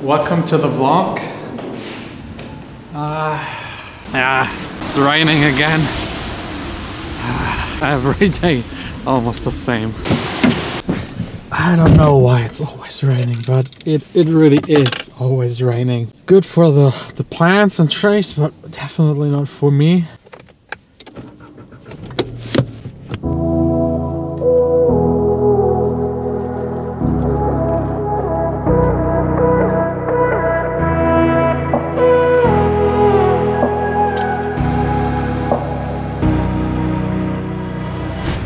Welcome to the vlog. Yeah, it's raining again. Every day, almost the same. I don't know why it's always raining, but it really is always raining. Good for the plants and trees, but definitely not for me.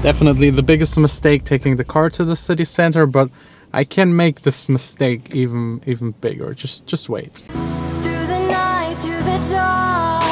Definitely the biggest mistake taking the car to the city center, but I can make this mistake even bigger. Just wait. Through the night, through the dark,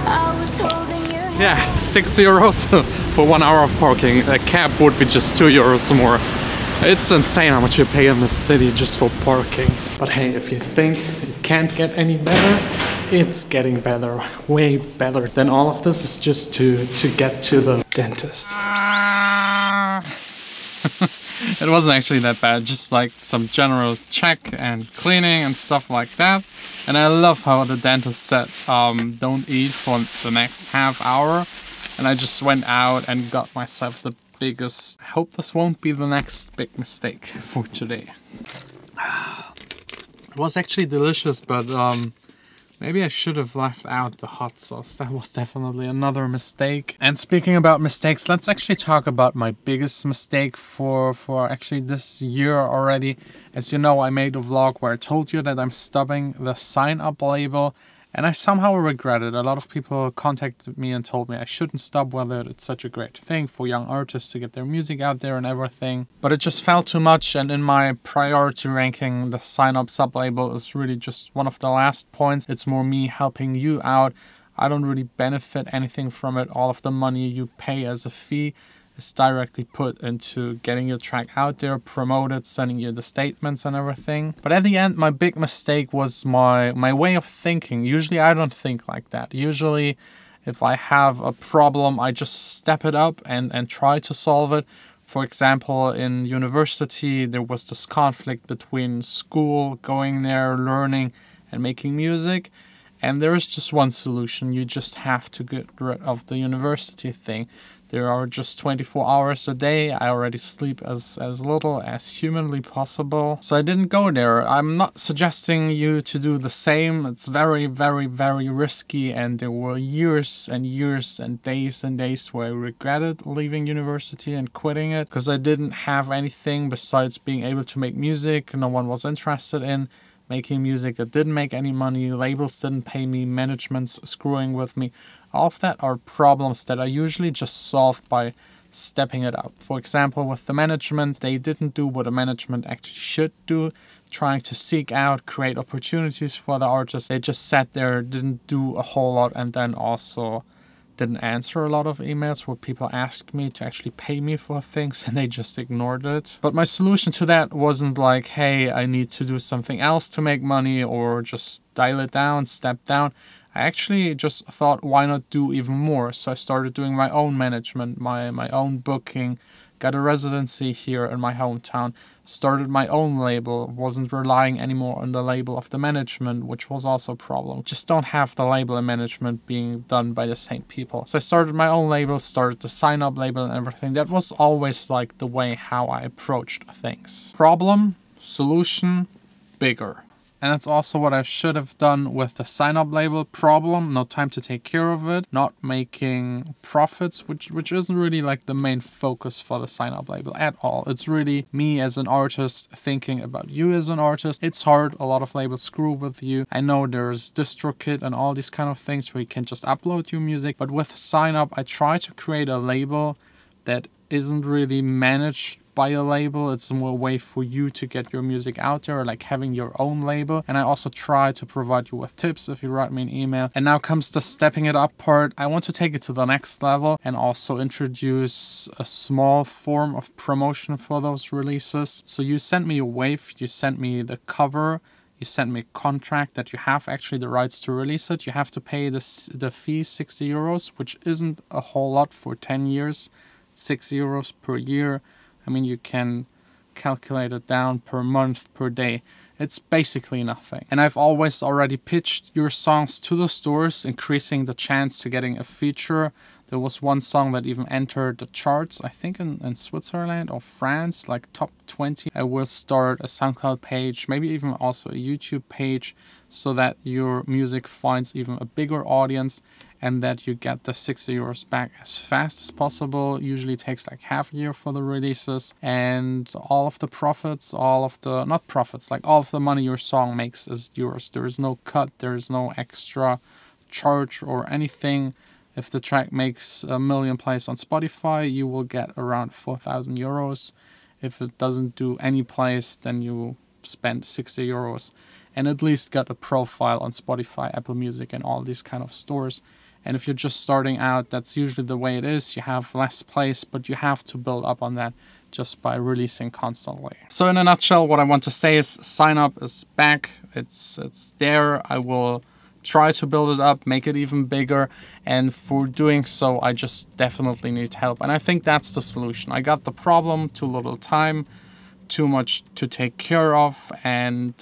I was holding your hand. Yeah, €6 for 1 hour of parking. A cab would be just €2 more. It's insane how much you pay in the city just for parking. But hey, if you think it can't get any better, it's getting better, way better. Then all of this is just to get to the dentist. It wasn't actually that bad, just like some general check and cleaning and stuff like that. And I love how the dentist said, don't eat for the next half hour. And I just went out and got myself the biggest. I hope this won't be the next big mistake for today. It was actually delicious, but maybe I should have left out the hot sauce. That was definitely another mistake. And speaking about mistakes, let's actually talk about my biggest mistake for actually this year already. As you know, I made a vlog where I told you that I'm stubbing the sineUP label, and I somehow regret it. A lot of people contacted me and told me I shouldn't stub with it. It's such a great thing for young artists to get their music out there and everything. But it just felt too much, and in my priority ranking, the sineUP sub-label is really just one of the last points. It's more me helping you out. I don't really benefit anything from it. All of the money you pay as a fee is directly put into getting your track out there, promoted, sending you the statements and everything. But at the end, my big mistake was my way of thinking. Usually I don't think like that. Usually if I have a problem, I just step it up and try to solve it. For example, in university, there was this conflict between school, going there, learning and making music. And there is just one solution. You just have to get rid of the university thing. There are just 24 hours a day. I already sleep as little as humanly possible. So I didn't go there. I'm not suggesting you to do the same. It's very, very, very risky. And there were years and years and days where I regretted leaving university and quitting it, because I didn't have anything besides being able to make music. No one was interested in making music that didn't make any money, labels didn't pay me, management's screwing with me. All of that are problems that are usually just solved by stepping it up. For example, with the management, they didn't do what a management actually should do, trying to seek out, create opportunities for the artists. They just sat there, didn't do a whole lot, and then also didn't answer a lot of emails where people asked me to actually pay me for things, and they just ignored it. But my solution to that wasn't like, hey, I need to do something else to make money or just dial it down, step down. I actually just thought, why not do even more? So I started doing my own management, my own booking, got a residency here in my hometown, started my own label, wasn't relying anymore on the label of the management, which was also a problem. Just don't have the label and management being done by the same people. So I started my own label, started the sineUP label and everything. That was always like the way how I approached things. Problem, solution, bigger. And that's also what I should have done with the sineUP label. Problem, no time to take care of it, not making profits, which isn't really like the main focus for the sineUP label at all. It's really me as an artist thinking about you as an artist. It's hard, a lot of labels screw with you. I know there's DistroKid and all these kind of things where you can just upload your music, but with sineUP, I try to create a label that isn't really managed by a label. It's more a way for you to get your music out there, like having your own label. And I also try to provide you with tips if you write me an email. And now comes the stepping it up part. I want to take it to the next level and also introduce a small form of promotion for those releases. So you sent me a wave, you sent me the cover, you sent me a contract that you have actually the rights to release it. You have to pay the fee, €60, which isn't a whole lot for 10 years. €6 per year. I mean, you can calculate it down per month, per day. It's basically nothing. And I've always already pitched your songs to the stores, increasing the chance to getting a feature. There was one song that even entered the charts, I think in Switzerland or France, like top 20. I will start a SoundCloud page, maybe even also a YouTube page, so that your music finds even a bigger audience and that you get the 60 euros back as fast as possible. Usually takes like half a year for the releases, and all of the profits, all of the, not profits, like all of the money your song makes is yours. There is no cut, there is no extra charge or anything. If the track makes 1 million plays on Spotify, you will get around 4,000 euros. If it doesn't do any plays, then you spend 60 euros and at least got a profile on Spotify, Apple Music, and all these kind of stores. And if you're just starting out, that's usually the way it is. You have less plays, but you have to build up on that just by releasing constantly. So in a nutshell, what I want to say is sineUP is back. It's there. I will try to build it up, make it even bigger, and for doing so I just definitely need help. And I think that's the solution. I got the problem, too little time, too much to take care of, and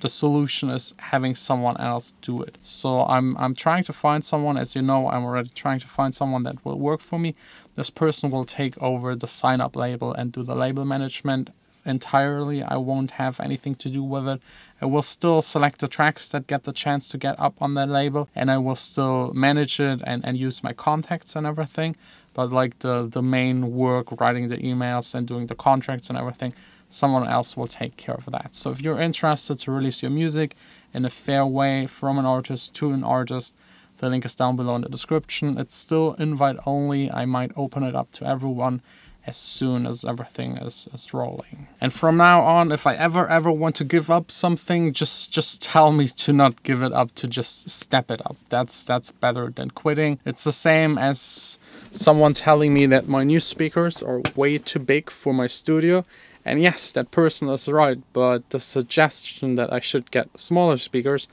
the solution is having someone else do it. So I'm trying to find someone. As you know, I'm already trying to find someone that will work for me. This person will take over the sineUP label and do the label management entirely. I won't have anything to do with it. I will still select the tracks that get the chance to get up on that label, and I will still manage it and use my contacts and everything. But like the main work, writing the emails and doing the contracts and everything, someone else will take care of that. So if you're interested to release your music in a fair way from an artist to an artist, the link is down below in the description. It's still invite only. I might open it up to everyone as soon as everything is rolling. And from now on, if I ever want to give up something, just tell me to not give it up, to just step it up. That's better than quitting. It's the same as someone telling me that my new speakers are way too big for my studio. And yes, that person is right, but the suggestion that I should get smaller speakers,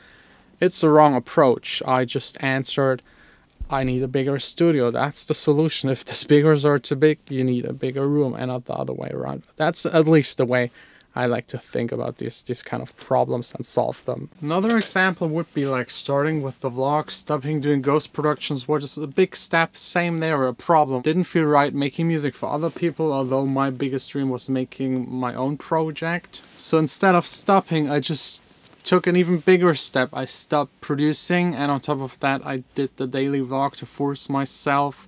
it's the wrong approach. I just answered, I need a bigger studio. That's the solution. If the speakers are too big, you need a bigger room, and not the other way around. That's at least the way I like to think about these kind of problems and solve them. Another example would be like starting with the vlog, stopping doing ghost productions, which is a big step. Same there, a problem. Didn't feel right making music for other people, although my biggest dream was making my own project. So instead of stopping, I just took an even bigger step. I stopped producing, and on top of that I did the daily vlog to force myself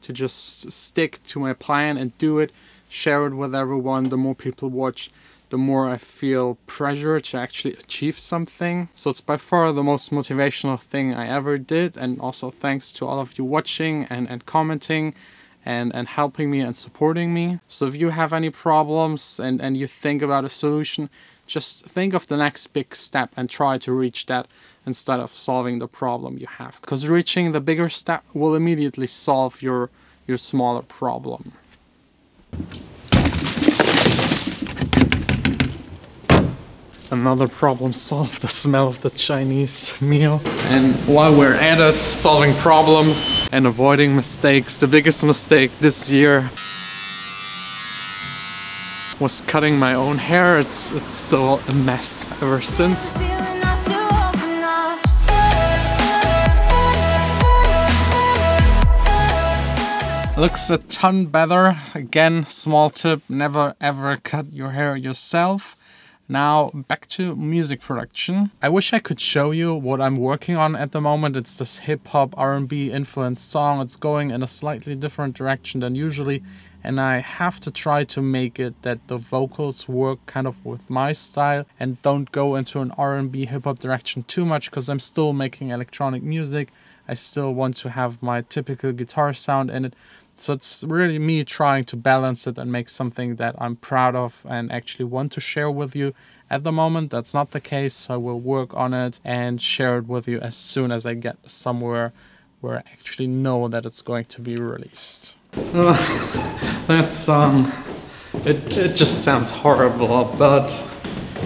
to just stick to my plan and do it, share it with everyone. The more people watch, the more I feel pressure to actually achieve something. So it's by far the most motivational thing I ever did, and also thanks to all of you watching and commenting and helping me and supporting me. So if you have any problems and you think about a solution, just think of the next big step and try to reach that instead of solving the problem you have. Because reaching the bigger step will immediately solve your smaller problem. Another problem solved, the smell of the Chinese meal. And while we're at it, solving problems and avoiding mistakes, the biggest mistake this year was cutting my own hair. It's still a mess ever since. Looks a ton better. Again, small tip, never ever cut your hair yourself. Now back to music production. I wish I could show you what I'm working on at the moment. It's this hip-hop R&B influenced song. It's going in a slightly different direction than usually, and I have to try to make it that the vocals work kind of with my style and don't go into an R&B hip-hop direction too much, because I'm still making electronic music. I still want to have my typical guitar sound in it. So it's really me trying to balance it and make something that I'm proud of and actually want to share with you. At the moment, that's not the case, so I will work on it and share it with you as soon as I get somewhere where I actually know that it's going to be released. That song, it just sounds horrible, but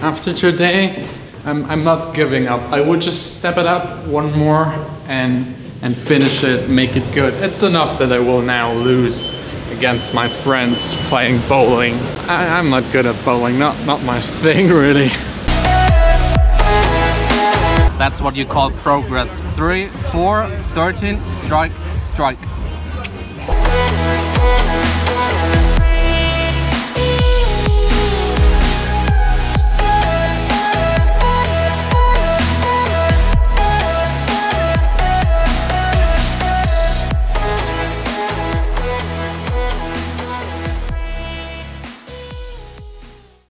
after today, I'm not giving up. I would just step it up one more and finish it, make it good. It's enough that I will now lose against my friends playing bowling. I'm not good at bowling, not my thing really. That's what you call progress. 3, 4, 13, strike, strike.